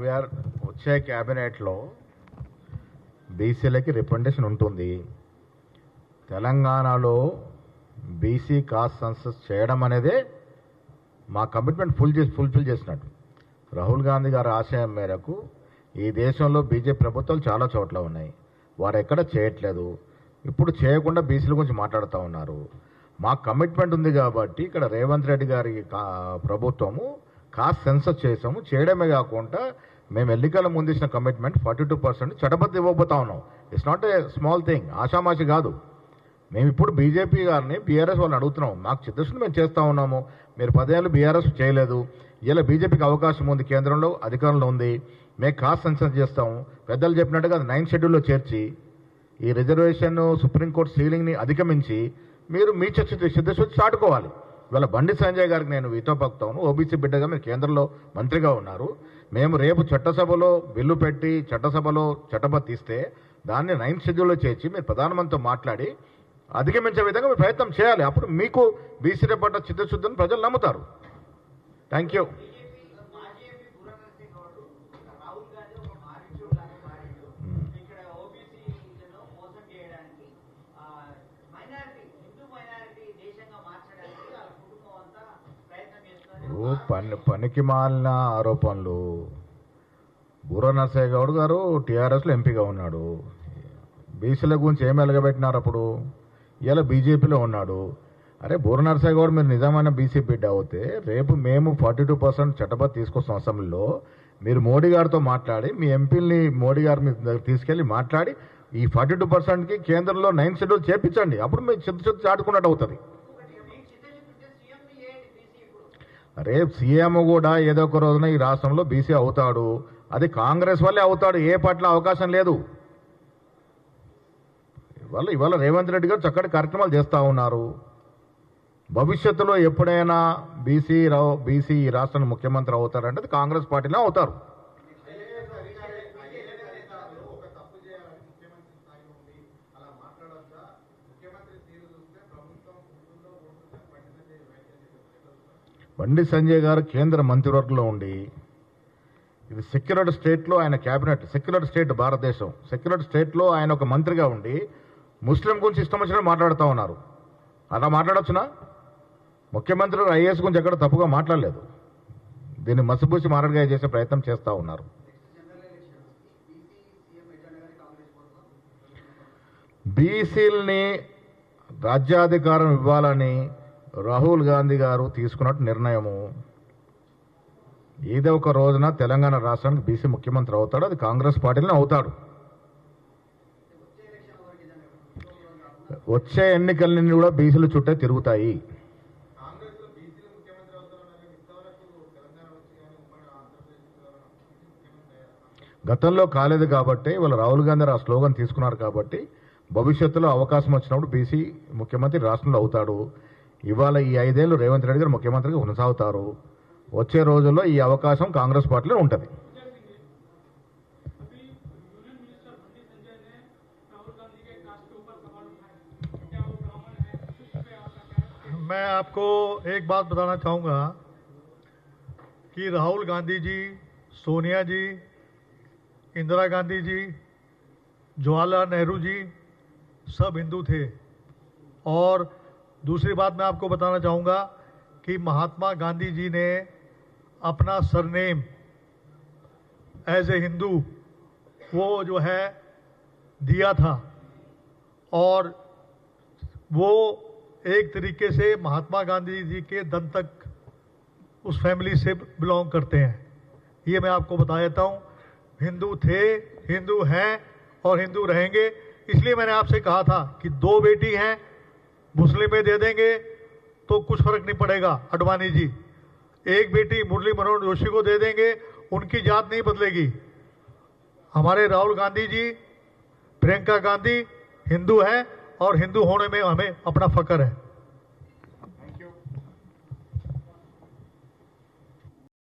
వచ్చే క్యాబినెట్లో బీసీలకి రిప్రజెంటేషన్ ఉంటుంది. తెలంగాణలో బీసీ కాస్ట్ సెన్సస్ చేయడం అనేదే మా కమిట్మెంట్ ఫుల్ఫిల్ చేసినట్టు. రాహుల్ గాంధీ గారి ఆశయం మేరకు ఈ దేశంలో బీజేపీ ప్రభుత్వాలు చాలా చోట్ల ఉన్నాయి, వారు ఎక్కడ చేయట్లేదు. ఇప్పుడు చేయకుండా బీసీల గురించి మాట్లాడుతూ ఉన్నారు. మా కమిట్మెంట్ ఉంది కాబట్టి ఇక్కడ రేవంత్ రెడ్డి గారి ప్రభుత్వము కాస్ట్ సెన్సస్ చేసాము. చేయడమే కాకుండా మేము ఎన్నికల ముందు ఇచ్చిన కమిట్మెంట్ 42% చట్టబద్ధ ఇవ్వబోతా ఉన్నాం. It's not a small thing, ఆషామాషి కాదు. మేము ఇప్పుడు బీజేపీ గారిని బీఆర్ఎస్ వాళ్ళని అడుగుతున్నాం, మాకు చిత్తశుద్ధి మేము చేస్తూ ఉన్నాము, మీరు 10 ఏళ్ళు బీఆర్ఎస్ చేయలేదు, ఇలా బీజేపీకి అవకాశం ఉంది, కేంద్రంలో అధికారంలో ఉంది, మేము కాస్ట్ సెన్సస్ చేస్తాము. పెద్దలు చెప్పినట్టుగా అది 9th షెడ్యూల్లో చేర్చి ఈ రిజర్వేషన్ సుప్రీంకోర్టు సీలింగ్ని అధిగమించి మీరు మీ చిత్తశుద్ధి చాటుకోవాలి. ఇవాళ బండి సంజయ్ గారికి నేను వీతో పక్కుతాను, ఓబీసీ బిడ్డగా మీరు కేంద్రంలో మంత్రిగా ఉన్నారు. మేము రేపు చట్టసభలో బిల్లు పెట్టి చట్టసభలో చట్టబద్ధ తీస్తే దాన్ని 9th షెడ్యూల్లో చేర్చి మీరు ప్రధానమంత్రితో మాట్లాడి అధిగమించే విధంగా మీరు ప్రయత్నం చేయాలి. అప్పుడు మీకు బీసీ పట్ల చిత్తశుద్ధిని ప్రజలు నమ్ముతారు. Thank you. పనికి మాలిన ఆరోపణలు. బూర నరసయ్య గౌడ్ గారు టీఆర్ఎస్లో ఎంపీగా ఉన్నాడు, బీసీల గురించి ఏమి ఎలగబెట్టినారు అప్పుడు? ఇలా బీజేపీలో ఉన్నాడు. అరే బూర నరసయ్య గౌడ్ మీరు నిజమైన బీసీ బిడ్డ అవుతే రేపు మేము 42% చట్టబద్ధ తీసుకొస్తాం అసెంబ్లీలో. మీరు మోడీ గారితో మాట్లాడి మీ ఎంపీలని మోడీ గారి మీద తీసుకెళ్లి మాట్లాడి ఈ 42%కి కేంద్రంలో 9th షెడ్యూల్ చేపించండి. అప్పుడు మీరు చిత్తశుద్ధి చాటుకున్నట్టు అవుతుంది. రేపు సీఎం కూడా ఏదో ఒక రోజున ఈ రాష్ట్రంలో బీసీ అవుతాడు, అది కాంగ్రెస్ వల్లే అవుతాడు, ఏ పట్ల అవకాశం లేదు. ఇవాళ రేవంత్ రెడ్డి గారు చక్కటి కార్యక్రమాలు చేస్తూ ఉన్నారు. భవిష్యత్తులో ఎప్పుడైనా బీసీ ఈ రాష్ట్రానికి ముఖ్యమంత్రి అవుతారంటే అది కాంగ్రెస్ పార్టీలో అవుతారు. బండి సంజయ్ గారు కేంద్ర మంత్రివర్గంలో ఉండి ఇది సెక్యులర్ స్టేట్లో ఆయన క్యాబినెట్, సెక్యులర్ స్టేట్ భారతదేశం, సెక్యులర్ స్టేట్లో ఆయన ఒక మంత్రిగా ఉండి ముస్లిం గురించి ఇష్టం వచ్చినట్టు మాట్లాడుతూ ఉన్నారు. అలా మాట్లాడొచ్చునా? ముఖ్యమంత్రి ఐఏఎస్ గురించి ఎక్కడ తప్పుగా మాట్లాడలేదు. దీన్ని మసిపూసి మారడిగా చేసే ప్రయత్నం చేస్తూ ఉన్నారు. బీసీలని రాజ్యాధికారం ఇవ్వాలని రాహుల్ గాంధీ గారు తీసుకున్నట్టు నిర్ణయము. ఏదో ఒక రోజున తెలంగాణ రాష్ట్రానికి బీసీ ముఖ్యమంత్రి అవుతాడు, అది కాంగ్రెస్ పార్టీలోనే అవుతాడు. వచ్చే ఎన్నికలన్నీ కూడా బీసీల చుట్టే తిరుగుతాయి. గతంలో కాలేదు కాబట్టి ఇవాళ రాహుల్ గాంధీ ఆ స్లోగన్ తీసుకున్నారు కాబట్టి భవిష్యత్తులో అవకాశం వచ్చినప్పుడు బీసీ ముఖ్యమంత్రి రాష్ట్రంలో అవుతాడు. ఇవాళ ఈ 5 ఏళ్ళు రేవంత్ రెడ్డి గారు ముఖ్యమంత్రిగా కొనసాగుతారు. వచ్చే రోజుల్లో ఈ అవకాశం కాంగ్రెస్ పార్టీలో ఉంటుంది. मैं आपको एक बात बताना चाहूँगा कि राहुल गांधी जी, सोनिया जी, इंदिरा गांधी जी, जवाहरलाल नेहरू जी सब हिंदू थे। और दूसरी बात मैं आपको बताना चाहूँगा कि महात्मा गांधी जी ने अपना सरनेम एज ए हिंदू वो जो है दिया था, और वो एक तरीके से महात्मा गांधी जी के दम तक उस फैमिली से बिलोंग करते हैं। ये मैं आपको बता देता हूँ। हिंदू थे, हिंदू हैं और हिंदू रहेंगे। इसलिए मैंने आपसे कहा था कि 2 बेटी हैं, मुस्लिम में दे देंगे तो कुछ फर्क नहीं पड़ेगा अडवाणी जी, एक बेटी मुरली मनोहर जोशी को दे देंगे, उनकी जात नहीं बदलेगी। हमारे राहुल गांधी जी, प्रियंका गांधी हिंदू हैं और हिंदू होने में हमें अपना फख्र है।